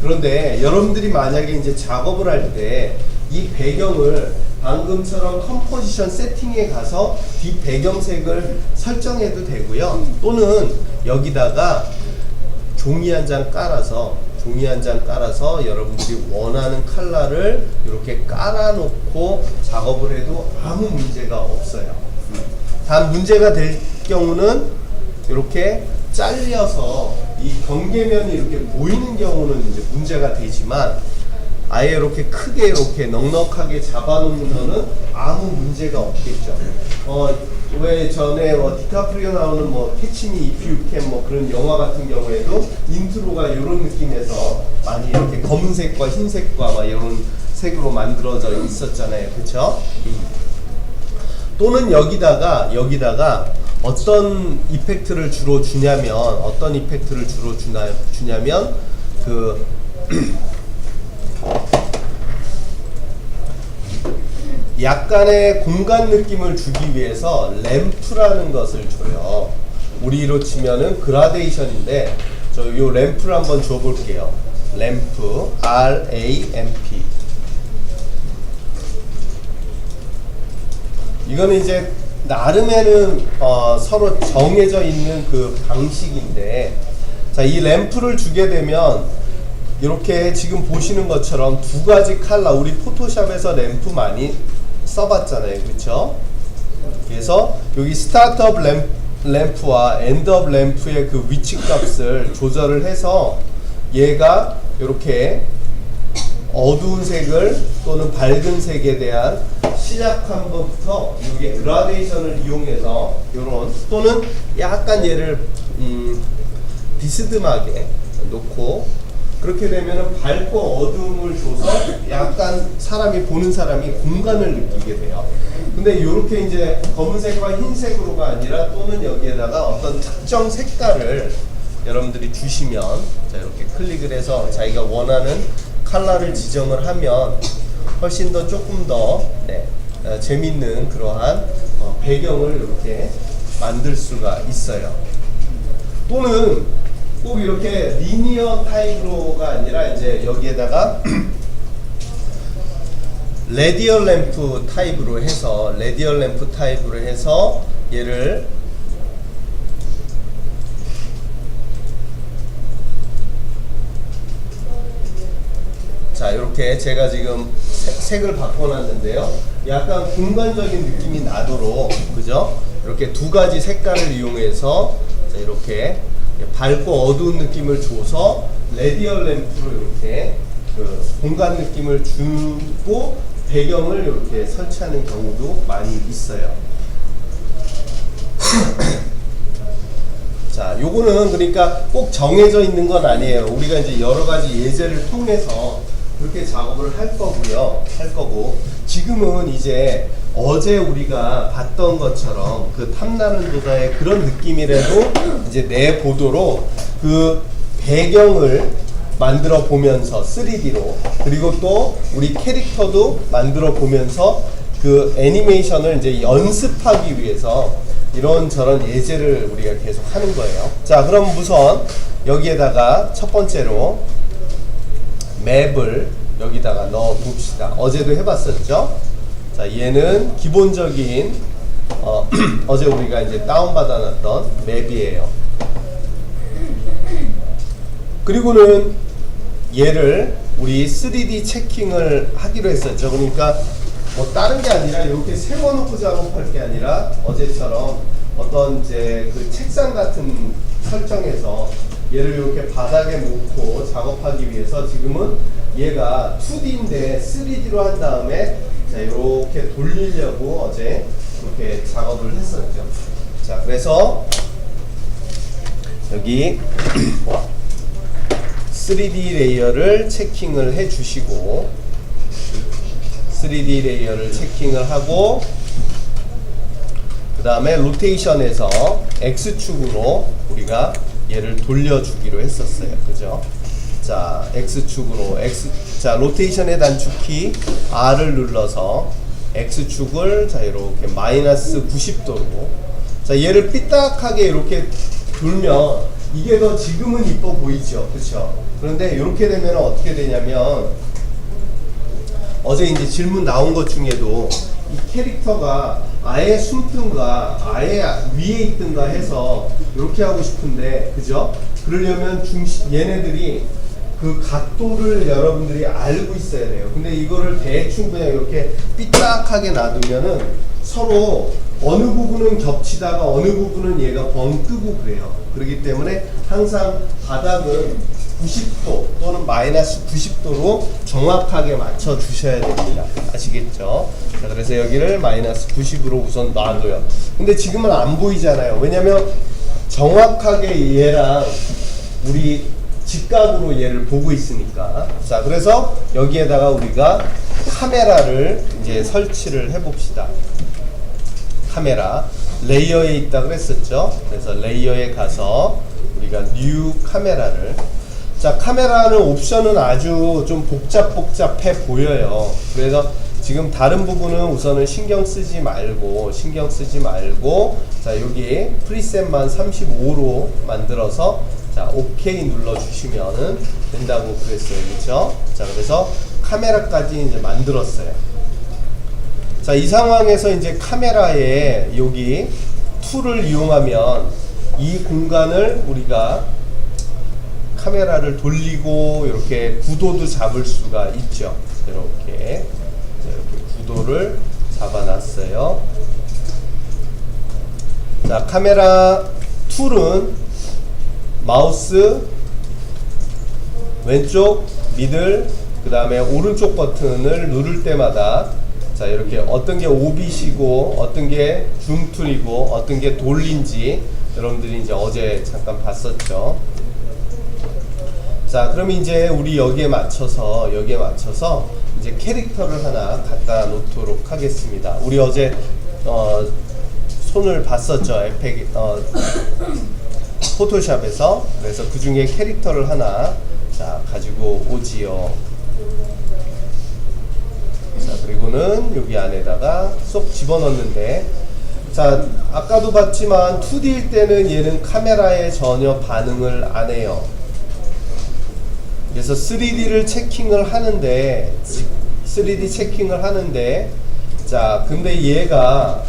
그런데 여러분들이 만약에 이제 작업을 할 때 이 배경을 방금처럼 컴포지션 세팅에 가서 뒷 배경색을 설정해도 되고요. 또는 여기다가 종이 한 장 깔아서 여러분들이 원하는 컬러를 이렇게 깔아놓고 작업을 해도 아무 문제가 없어요. 단 문제가 될 경우는 이렇게 잘려서 이 경계면이 이렇게 보이는 경우는 이제 문제가 되지만, 아예 이렇게 크게 이렇게 넉넉하게 잡아놓는 거는 아무 문제가 없겠죠. 왜 전에 디카프리오 나오는 캐치 미 이프 유 캔 그런 영화 같은 경우에도 인트로가 이런 느낌에서 많이 이렇게 검은색과 흰색과 막 이런 색으로 만들어져 있었잖아요. 그쵸? 또는 여기다가 어떤 이펙트를 주로 주냐면 그 약간의 공간 느낌을 주기 위해서 램프라는 것을 줘요. 우리로 치면은 그라데이션인데, 저 요 램프를 한번 줘볼게요. 램프, R-A-M-P. 이거는 이제 나름에는 서로 정해져 있는 그 방식인데, 자, 이 램프를 주게 되면 이렇게 지금 보시는 것처럼 두 가지 컬러, 우리 포토샵에서 램프 많이 써봤잖아요. 그쵸? 그래서 여기 스타트업 램프와 엔드업 램프의 그 위치 값을 조절을 해서 얘가 이렇게 어두운 색을 또는 밝은 색에 대한 시작한 것부터 이게 그라데이션을 이용해서 요런, 또는 약간 얘를 비스듬하게 놓고, 그렇게 되면은 밝고 어두움을 줘서 약간 보는 사람이 공간을 느끼게 돼요. 근데 이렇게 이제 검은색과 흰색으로가 아니라, 또는 여기에다가 어떤 특정 색깔을 여러분들이 주시면, 자, 이렇게 클릭을 해서 자기가 원하는 컬러를 지정을 하면 훨씬 더 조금 더 재밌는 그러한 배경을 이렇게 만들 수가 있어요. 또는 꼭 이렇게 리니어 타입으로가 아니라 이제 여기에다가 레디얼 램프 타입으로 해서 얘를 자, 이렇게 제가 지금 색을 바꿔놨는데요. 약간 공간적인 느낌이 나도록, 그죠? 이렇게 두 가지 색깔을 이용해서 자, 이렇게 밝고 어두운 느낌을 줘서 레디얼 램프로 이렇게 그 공간 느낌을 주고 배경을 이렇게 설치하는 경우도 많이 있어요. 자, 요거는 그러니까 꼭 정해져 있는 건 아니에요. 우리가 이제 여러 가지 예제를 통해서 그렇게 작업을 할 거고, 지금은 이제 어제 우리가 봤던 것처럼 그 탐나는 도다의 그런 느낌이라도 이제 내보도록 그 배경을 만들어 보면서 3D로, 그리고 또 우리 캐릭터도 만들어 보면서 그 애니메이션을 이제 연습하기 위해서 이런저런 예제를 우리가 계속 하는 거예요. 자, 그럼 우선 여기에다가 첫 번째로 맵을 여기다가 넣어 봅시다. 어제도 해봤었죠? 자, 얘는 기본적인 어제 우리가 이제 다운받아 놨던 맵이에요. 그리고는 얘를 우리 3D 체킹을 하기로 했었죠. 그러니까 뭐 다른 게 아니라 이렇게 세워놓고 작업할 게 아니라 어제처럼 어떤 이제 그 책상 같은 설정에서 얘를 이렇게 바닥에 놓고 작업하기 위해서 지금은 얘가 2D인데 3D로 한 다음에 자, 이렇게 돌리려고 어제 이렇게 작업을 했었죠. 자, 그래서 여기 3D 레이어를 체킹을 해 주시고, 3D 레이어를 체킹을 하고, 그 다음에 로테이션에서 X축으로 우리가 얘를 돌려주기로 했었어요. 그죠? 자, X축으로, 자, 로테이션의 단축키 R을 눌러서 X축을, 자, 이렇게 마이너스 90도로. 자, 얘를 삐딱하게 이렇게 돌면, 이게 더 지금은 이뻐 보이죠? 그쵸? 그런데 이렇게 되면 어떻게 되냐면, 어제 이제 질문 나온 것 중에도 이 캐릭터가 아예 숨든가 아예 위에 있든가 해서 이렇게 하고 싶은데, 그죠? 그러려면 얘네들이 그 각도를 여러분들이 알고 있어야 돼요. 근데 이거를 대충 그냥 이렇게 삐딱하게 놔두면은 서로 어느 부분은 겹치다가 어느 부분은 얘가 벙 뜨고 그래요. 그렇기 때문에 항상 바닥은 90도 또는 마이너스 90도로 정확하게 맞춰 주셔야 됩니다. 아시겠죠? 자, 그래서 여기를 마이너스 90으로 우선 놔둬요. 근데 지금은 안 보이잖아요. 왜냐면 정확하게 얘랑 우리 직각으로 얘를 보고 있으니까. 자, 그래서 여기에다가 우리가 카메라를 이제 설치를 해 봅시다. 카메라 레이어에 있다 그랬었죠. 그래서 레이어에 가서 우리가 뉴 카메라를, 자, 카메라는 옵션은 아주 좀 복잡해 보여요. 그래서 지금 다른 부분은 우선은 신경 쓰지 말고, 자, 여기 프리셋만 35로 만들어서, 자, OK 눌러주시면은 된다고 그랬어요. 그렇죠? 자, 그래서 카메라까지 이제 만들었어요. 자, 이 상황에서 이제 카메라에 여기 툴을 이용하면 이 공간을 우리가 카메라를 돌리고 이렇게 구도도 잡을 수가 있죠. 이렇게 구도를 잡아놨어요. 자, 카메라 툴은 마우스 왼쪽 미들 그 다음에 오른쪽 버튼을 누를 때마다, 자, 이렇게 어떤 게 오빗이고 어떤 게 줌 툴이고 어떤 게 돌린지 여러분들이 이제 어제 잠깐 봤었죠. 자, 그럼 이제 우리 여기에 맞춰서 이제 캐릭터를 하나 갖다 놓도록 하겠습니다. 우리 어제 손을 봤었죠. 포토샵에서. 그래서 그 중에 캐릭터를 하나, 자, 가지고 오지요. 자, 그리고는 여기 안에다가 쏙 집어넣는데, 자, 아까도 봤지만 2D일 때는 얘는 카메라에 전혀 반응을 안 해요. 그래서 3D를 체킹을 하는데, 자, 근데 얘가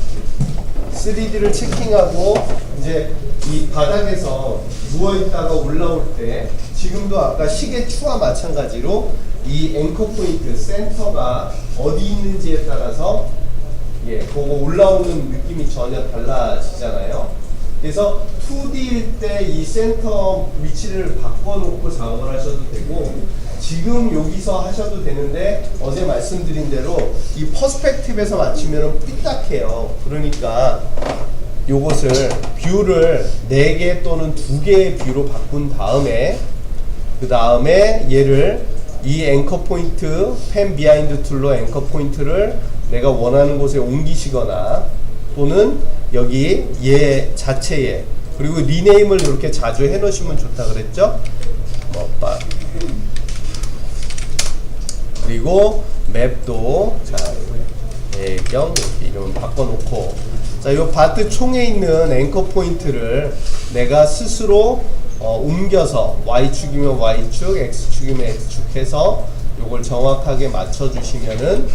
3D를 체킹하고 이제 이 바닥에서 누워있다가 올라올 때, 지금도 아까 시계추와 마찬가지로 이 앵커 포인트, 센터가 어디 있는지에 따라서 그거 올라오는 느낌이 전혀 달라지잖아요. 그래서 2D일 때 이 센터 위치를 바꿔놓고 작업을 하셔도 되고, 지금 여기서 하셔도 되는데, 어제 말씀드린 대로 이 퍼스펙티브에서 맞추면 삐딱해요. 그러니까 요것을 뷰를 4개 또는 2개의 뷰로 바꾼 다음에, 그 다음에 얘를 이 앵커 포인트, 펜 비하인드 툴로 앵커 포인트를 내가 원하는 곳에 옮기시거나, 또는 여기 얘 자체에, 그리고 리네임을 이렇게 자주 해 놓으시면 좋다 그랬죠? 그리고 맵도, 자, 배경 이름 바꿔놓고, 자, 요 바트 총에 있는 앵커 포인트를 내가 스스로 옮겨서 Y축이면 Y축, X축이면 X축 해서 요걸 정확하게 맞춰주시면은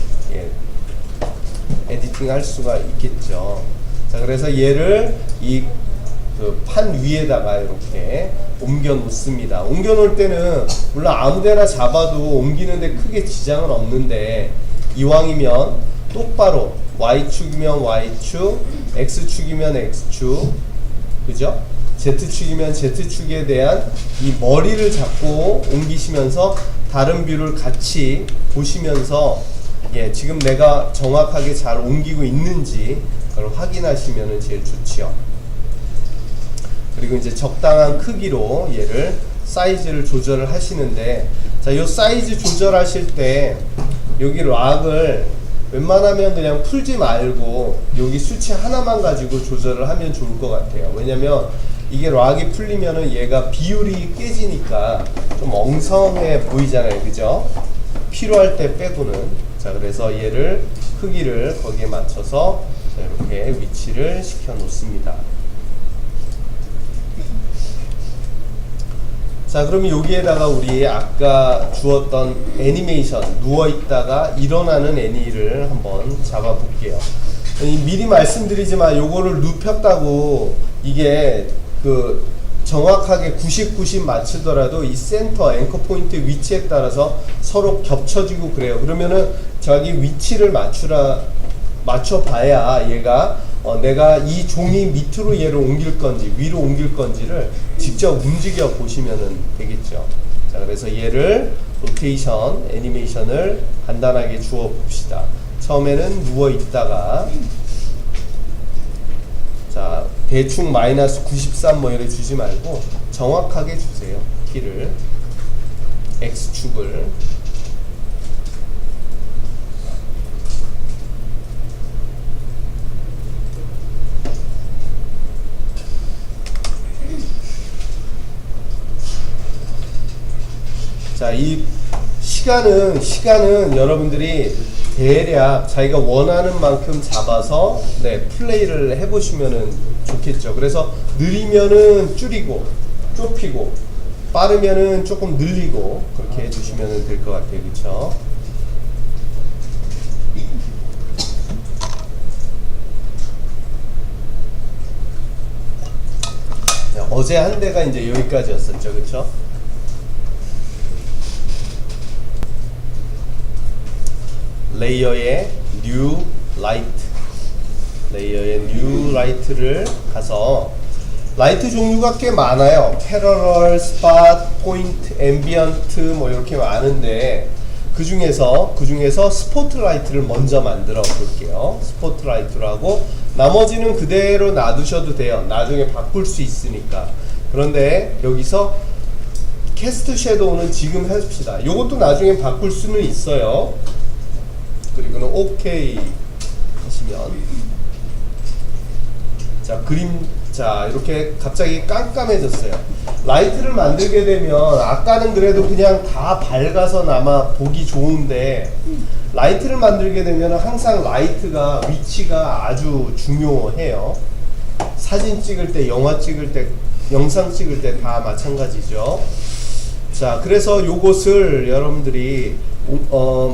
에디팅 할 수가 있겠죠. 자, 그래서 얘를 이 판 위에다가 이렇게 옮겨 놓습니다. 옮겨 놓을 때는 물론 아무데나 잡아도 옮기는데 크게 지장은 없는데, 이왕이면 똑바로 Y축이면 Y축, X축이면 X축, 그죠? Z축이면 Z축에 대한 이 머리를 잡고 옮기시면서 다른 뷰를 같이 보시면서, 지금 내가 정확하게 잘 옮기고 있는지 그걸 확인하시면 제일 좋지요. 그리고 이제 적당한 크기로 얘를 사이즈를 조절을 하시는데, 자, 요 사이즈 조절하실 때 여기 락을 웬만하면 그냥 풀지 말고 여기 수치 하나만 가지고 조절을 하면 좋을 것 같아요. 왜냐면 이게 락이 풀리면은 얘가 비율이 깨지니까 좀 엉성해 보이잖아요. 그죠? 필요할 때 빼고는. 자, 그래서 얘를 크기를 거기에 맞춰서 이렇게 위치를 시켜 놓습니다. 자, 그러면 여기에다가 우리 아까 주었던 애니메이션, 누워있다가 일어나는 애니를 한번 잡아 볼게요. 미리 말씀드리지만 요거를 눕혔다고 이게 그 정확하게 90 맞추더라도 이 센터 앵커 포인트 위치에 따라서 서로 겹쳐지고 그래요. 그러면은 자기 위치를 맞춰봐야 얘가 내가 이 종이 밑으로 얘를 옮길 건지 위로 옮길 건지를 직접 움직여 보시면 되겠죠. 자, 그래서 얘를 로테이션 애니메이션을 간단하게 주어 봅시다. 처음에는 누워 있다가 자, 대충 마이너스 93 뭐 이렇게 주지 말고 정확하게 주세요. 키를 X축을. 자, 이 시간은 여러분들이 대략 자기가 원하는 만큼 잡아서 플레이를 해보시면 좋겠죠. 그래서 느리면은 줄이고 좁히고 빠르면은 조금 늘리고 그렇게 해주시면 될 것 같아요. 그렇죠? 어제 한 대가 이제 여기까지였었죠. 그렇죠? 레이어의 뉴 라이트, 레이어의 뉴 라이트를 가서 라이트 종류가 꽤 많아요. 패러럴, 스팟, 포인트, 앰비언트 뭐 이렇게 많은데 그 중에서 스포트라이트를 먼저 만들어 볼게요. 스포트라이트로 하고 나머지는 그대로 놔두셔도 돼요. 나중에 바꿀 수 있으니까. 그런데 여기서 캐스트 섀도우는 지금 해줍시다. 이것도 나중에 바꿀 수는 있어요. 그리고는 OK 하시면 자, 자, 이렇게 갑자기 깜깜해졌어요. 라이트를 만들게 되면 아까는 그래도 그냥 다 밝아서나마 보기 좋은데 라이트를 만들게 되면 항상 라이트가 위치가 아주 중요해요. 사진 찍을 때, 영화 찍을 때, 영상 찍을 때 다 마찬가지죠. 자, 그래서 요것을 여러분들이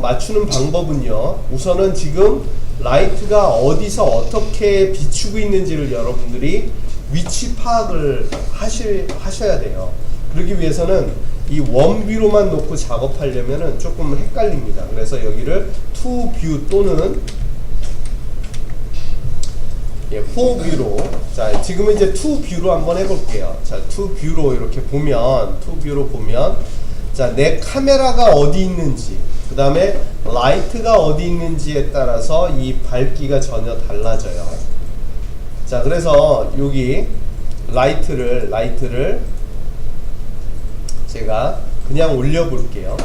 맞추는 방법은요, 우선은 지금 라이트가 어디서 어떻게 비추고 있는지를 여러분들이 위치 파악을 하셔야 돼요. 그러기 위해서는 이 원뷰로만 놓고 작업하려면 조금 헷갈립니다. 그래서 여기를 투뷰 또는 포뷰로, 자, 지금은 이제 투뷰로 한번 해볼게요. 자, 투뷰로 이렇게 보면, 자, 내 카메라가 어디 있는지, 그 다음에 라이트가 어디 있는지에 따라서 이 밝기가 전혀 달라져요. 자, 그래서 여기 라이트를 제가 그냥 올려볼게요.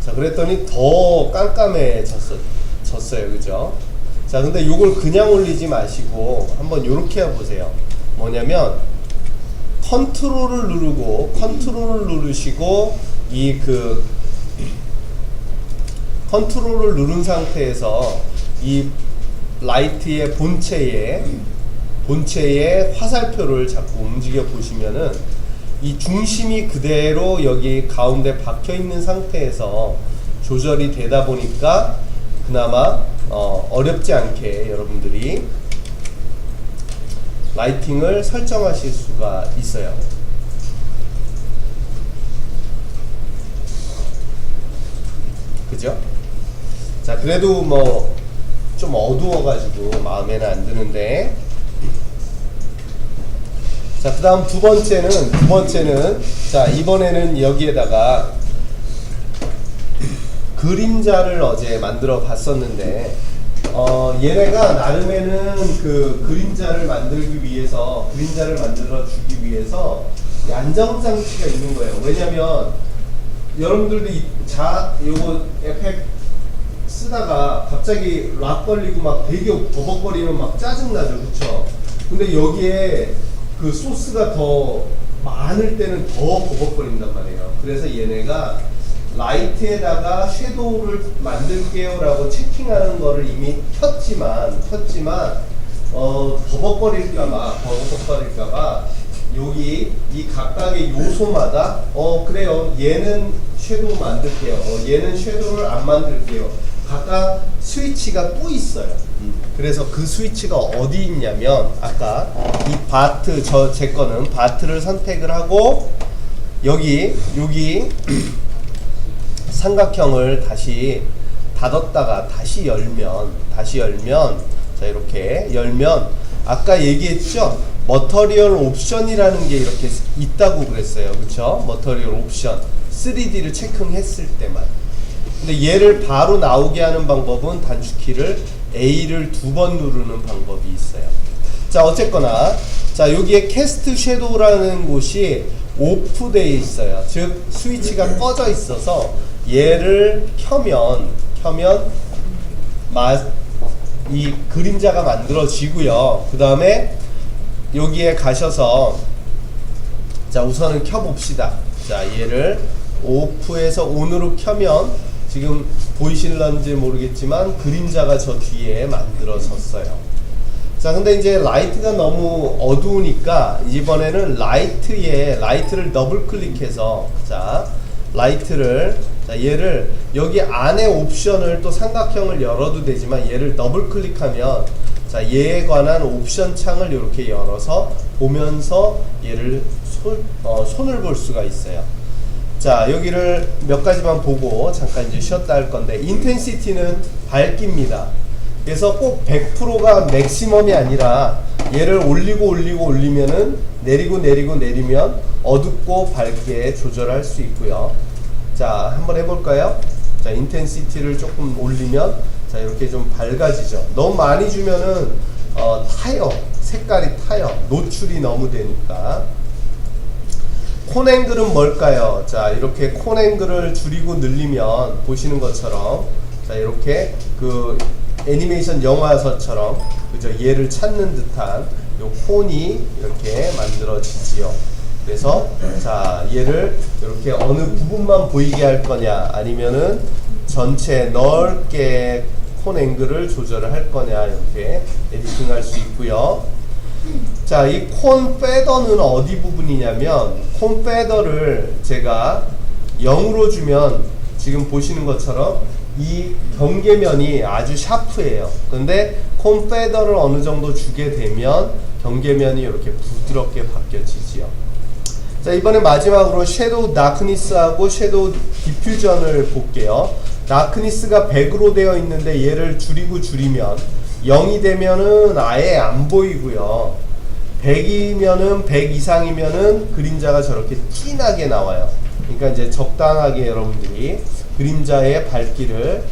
자, 그랬더니 더 깜깜해졌어요. 그죠? 자, 근데 요걸 그냥 올리지 마시고 한번 요렇게 해보세요. 뭐냐면 컨트롤을 누르시고 컨트롤을 누른 상태에서 이 라이트의 본체의 화살표를 자꾸 움직여 보시면은 이 중심이 그대로 여기 가운데 박혀 있는 상태에서 조절이 되다 보니까 그나마 어렵지 않게 여러분들이 라이팅을 설정하실 수가 있어요. 그죠? 자, 그래도 뭐 좀 어두워가지고 마음에는 안 드는데, 자, 그 다음 두 번째는 자, 이번에는 여기에다가 그림자를 어제 만들어 봤었는데, 얘네가 나름에는 그 그림자를 만들어 주기 위해서 안정장치가 있는 거예요. 왜냐면 여러분들도 요거 에펙 쓰다가 갑자기 락 걸리고 막 되게 버벅거리면 막 짜증나죠, 그쵸? 근데 여기에 그 소스가 더 많을 때는 더 버벅거린단 말이에요. 그래서 얘네가 라이트에다가 섀도우를 만들게요 라고 채팅하는 거를 이미 켰지만 버벅거릴까봐 여기 이 각각의 요소마다 그래요, 얘는 섀도우 만들게요, 얘는 섀도우를 안 만들게요, 각각 스위치가 또 있어요. 그래서 그 스위치가 어디 있냐면 아까 이 바트, 제 거는 바트를 선택을 하고 여기 삼각형을 다시 닫았다가 다시 열면 자, 이렇게 열면 아까 얘기했죠? 머터리얼 옵션이라는 게 이렇게 있다고 그랬어요. 그쵸? 머터리얼 옵션 3D를 체크했을 때만. 근데 얘를 바로 나오게 하는 방법은 단축키를 A를 2번 누르는 방법이 있어요. 자, 어쨌거나 자, 여기에 캐스트 섀도우라는 곳이 오프되어 있어요. 즉 스위치가 꺼져 있어서 얘를 켜면 이 그림자가 만들어지고요. 그 다음에 여기에 가셔서 자, 우선은 켜봅시다. 자, 얘를 오프에서 온으로 켜면 지금 보이실런지 모르겠지만 그림자가 저 뒤에 만들어졌어요. 자, 근데 이제 라이트가 너무 어두우니까 이번에는 라이트를 더블 클릭해서 자, 얘를 여기 안에 옵션을 또 삼각형을 열어도 되지만 얘를 더블 클릭하면 자, 얘에 관한 옵션 창을 이렇게 열어서 보면서 얘를 손을 볼 수가 있어요. 자, 여기를 몇 가지만 보고 잠깐 이제 쉬었다 할 건데, 인텐시티는 밝기입니다. 그래서 꼭 100%가 맥시멈이 아니라 얘를 올리면은 내리면 어둡고 밝게 조절할 수 있고요. 자, 한번 해볼까요? 자, 인텐시티를 조금 올리면 자, 이렇게 좀 밝아지죠. 너무 많이 주면은 타요. 색깔이 타요. 노출이 너무 되니까. 콘 앵글은 뭘까요? 자, 이렇게 콘 앵글을 줄이고 늘리면 보시는 것처럼 자, 이렇게 그 애니메이션 영화서처럼 그죠? 얘를 찾는 듯한 요 콘이 이렇게 만들어지지요. 그래서 자, 얘를 이렇게 어느 부분만 보이게 할 거냐, 아니면은 전체 넓게 콘 앵글을 조절을 할 거냐, 이렇게 에디팅할 수 있고요. 자, 이 콘 페더는 어디 부분이냐면, 콘 페더를 제가 0으로 주면 지금 보시는 것처럼 이 경계면이 아주 샤프해요. 근데 콘 페더를 어느 정도 주게 되면 경계면이 이렇게 부드럽게 바뀌어지지요. 자, 이번에 마지막으로 섀도우 다크니스하고 섀도우 디퓨전을 볼게요. 다크니스가 100으로 되어 있는데 얘를 줄이면 0이 되면은 아예 안 보이고요. 100이면은 100 이상이면은 그림자가 저렇게 진하게 나와요. 그러니까 이제 적당하게 여러분들이 그림자의 밝기를,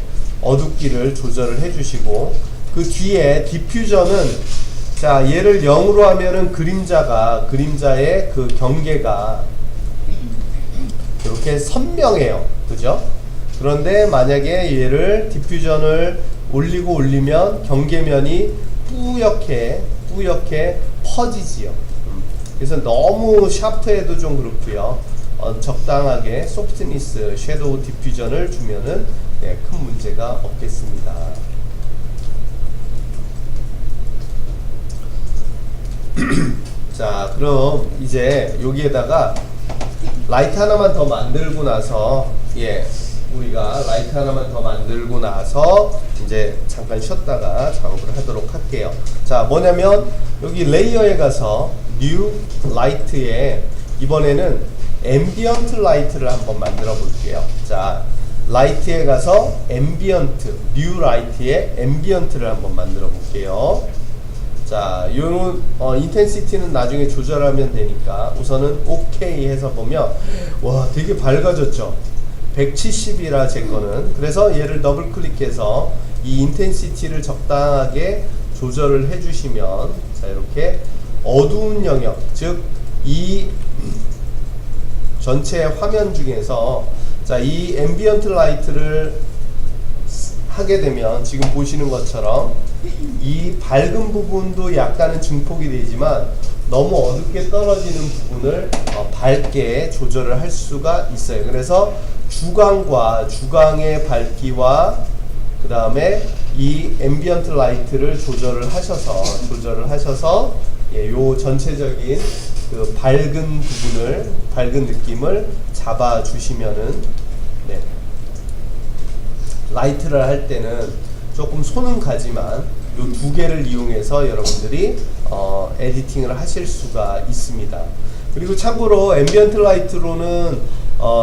어둡기를 조절을 해주시고, 그 뒤에 디퓨전은 자, 얘를 0으로 하면은 그림자의 그 경계가 이렇게 선명해요. 그죠? 그런데 만약에 얘를 디퓨전을 올리면 경계면이 뿌옇게 퍼지지요. 그래서 너무 샤프해도 좀 그렇고요. 적당하게 소프트니스, 섀도우 디퓨전을 주면은 큰 문제가 없겠습니다. 자, 그럼 이제 여기에다가 라이트 하나만 더 만들고 나서 우리가 라이트 하나만 더 만들고 나서 이제 잠깐 쉬었다가 작업을 하도록 할게요. 자, 뭐냐면 여기 레이어에 가서 뉴 라이트에 이번에는 앰비언트 라이트를 한번 만들어 볼게요. 자, 라이트에 가서 앰비언트, 뉴 라이트에 앰비언트를 한번 만들어 볼게요. 자, 요런 인텐시티는 나중에 조절하면 되니까 우선은 오케이 해서 보면 와, 되게 밝아졌죠. 170이라 제 거는. 그래서 얘를 더블 클릭해서 이 인텐시티를 적당하게 조절을 해주시면 자, 이렇게 어두운 영역, 즉 이 전체 화면 중에서 자, 이 앰비언트 라이트를 하게 되면 지금 보시는 것처럼 이 밝은 부분도 약간은 증폭이 되지만 너무 어둡게 떨어지는 부분을 밝게 조절을 할 수가 있어요. 그래서 주광과 주광의 밝기와 그 다음에 이 앰비언트 라이트를 조절을 하셔서 예, 요 전체적인 그 밝은 부분을, 밝은 느낌을 잡아 주시면은, 네, 라이트를 할 때는 조금 손은 가지만 요 두 개를 이용해서 여러분들이 에디팅을 하실 수가 있습니다. 그리고 참고로 앰비언트 라이트로는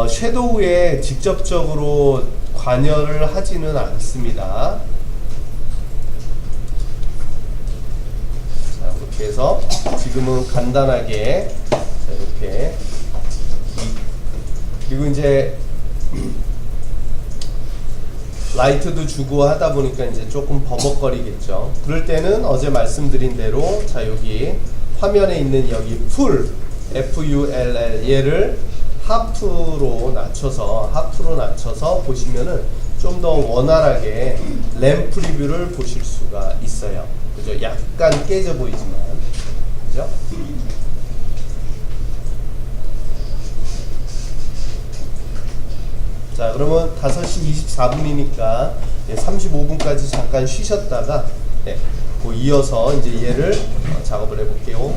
섀도우에 직접적으로 관여를 하지는 않습니다. 자, 이렇게 해서 지금은 간단하게 자, 이렇게 그리고 이제 라이트도 주고 하다 보니까 이제 조금 버벅거리겠죠. 그럴 때는 어제 말씀드린 대로 자, 여기 화면에 있는 여기 풀 FULL 얘를 하프로 낮춰서 보시면은 좀 더 원활하게 램프 프리뷰를 보실 수가 있어요. 그죠? 약간 깨져 보이지만, 그죠? 자, 그러면 5시 24분이니까 35분까지 잠깐 쉬셨다가 네, 이어서 이제 얘를 작업을 해볼게요.